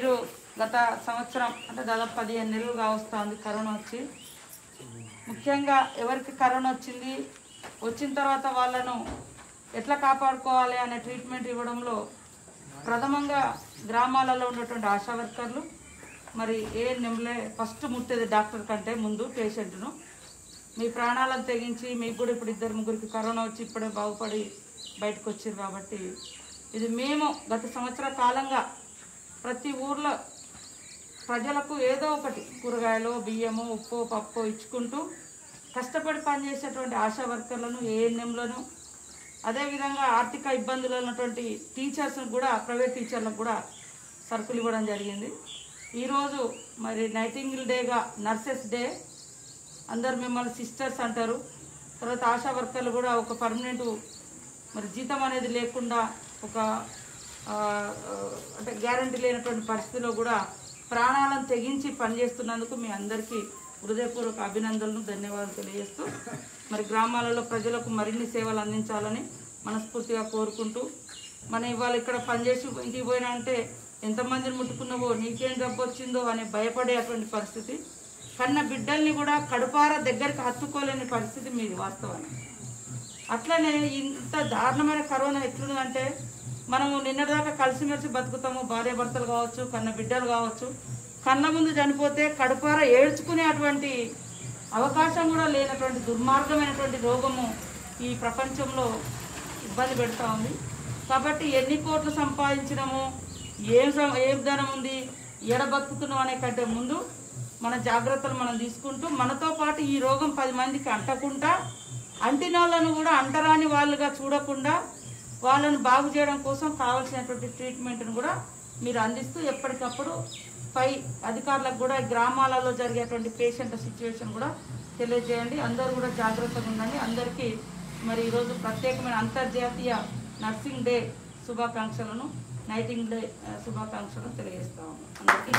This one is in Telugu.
మీరు గత సంవత్సరం అంటే దాదాపు 15 నెలలుగా వస్తుంది కరోనా వచ్చి. ముఖ్యంగా ఎవరికి కరోనా వచ్చింది, వచ్చిన తర్వాత వాళ్ళను ఎట్లా కాపాడుకోవాలి అనే ట్రీట్మెంట్ ఇవ్వడంలో ప్రథమంగా గ్రామాలలో ఉన్నటువంటి ఆశా వర్కర్లు మరి ఏఎన్ఎంలే ఫస్ట్ ముట్టేది డాక్టర్ కంటే ముందు పేషెంట్ను. మీ ప్రాణాలను తెగించి మీకు కూడా ఇప్పుడు 2-3 కరోనా వచ్చి ఇప్పుడే బాగుపడి బయటకు వచ్చారు. కాబట్టి ఇది మేము గత సంవత్సర కాలంగా ప్రతి ఊర్లో ప్రజలకు ఏదో ఒకటి కూరగాయలు, బియ్యము, ఉప్పు, పప్పు ఇచ్చుకుంటూ కష్టపడి పనిచేసేటువంటి ఆశా వర్కర్లను, ఏఎన్ఎంలను, అదేవిధంగా ఆర్థిక ఇబ్బందులు ఉన్నటువంటి టీచర్స్ను కూడా, ప్రైవేట్ టీచర్లకు కూడా సరుకులు ఇవ్వడం జరిగింది. ఈరోజు మరి నైటింగేల్ డేగా నర్సెస్ డే, అందరు మిమ్మల్ని సిస్టర్స్ అంటారు. తర్వాత ఆశా వర్కర్లు కూడా ఒక పర్మనెంట్ మరి జీతం అనేది లేకుండా ఒక అంటే గ్యారంటీ లేనటువంటి పరిస్థితిలో కూడా ప్రాణాలను తెగించి పనిచేస్తున్నందుకు మీ అందరికీ హృదయపూర్వక అభినందనలు, ధన్యవాదాలు తెలియజేస్తూ మరి గ్రామాలలో ప్రజలకు మరిన్ని సేవలు అందించాలని మనస్ఫూర్తిగా కోరుకుంటూ, మనం ఇవాళ ఇక్కడ పనిచేసి ఇంటికి పోయినా అంటే ఎంతమందిని ముట్టుకున్నావో, నీకేం జబ్బు వచ్చిందో అని భయపడేటువంటి పరిస్థితి, కన్న బిడ్డల్ని కూడా కడుపార దగ్గరికి హత్తుకోలేని పరిస్థితి మీది వాస్తవాన్ని. అట్లనే ఇంత దారుణమైన కరోనా ఎట్లుందంటే మనము నిన్నటిదాకా కలిసిమెలిసి బతుకుతాము, భార్య భర్తలు కావచ్చు, కన్న బిడ్డలు కావచ్చు, కన్న ముందు చనిపోతే కడుపార ఏడ్చుకునే అటువంటి అవకాశం కూడా లేనటువంటి దుర్మార్గమైనటువంటి రోగము ఈ ప్రపంచంలో ఇబ్బంది పెడతా ఉంది. కాబట్టి ఎన్ని కోట్లు సంపాదించడము, ఏం ధనం ఉంది, ఎడ బతుకుతున్నాం అనే కంటే ముందు మన జాగ్రత్తలు మనం తీసుకుంటూ మనతో పాటు ఈ రోగం 10 మందికి అంటకుండా, అంటిన వాళ్ళను కూడా అంటరాని వాళ్ళుగా చూడకుండా వాళ్ళను బాగు చేయడం కోసం కావాల్సినటువంటి ట్రీట్మెంట్ను కూడా మీరు అందిస్తూ ఎప్పటికప్పుడు పై అధికారులకు కూడా గ్రామాలలో జరిగేటువంటి పేషెంట్ సిచ్యువేషన్ కూడా తెలియజేయండి. అందరూ కూడా జాగ్రత్తగా ఉండండి. అందరికీ మరి ఈరోజు ప్రత్యేకమైన అంతర్జాతీయ నర్సింగ్ డే శుభాకాంక్షలను, నైటింగేల్ డే శుభాకాంక్షలను తెలియజేస్తాము అందరికీ.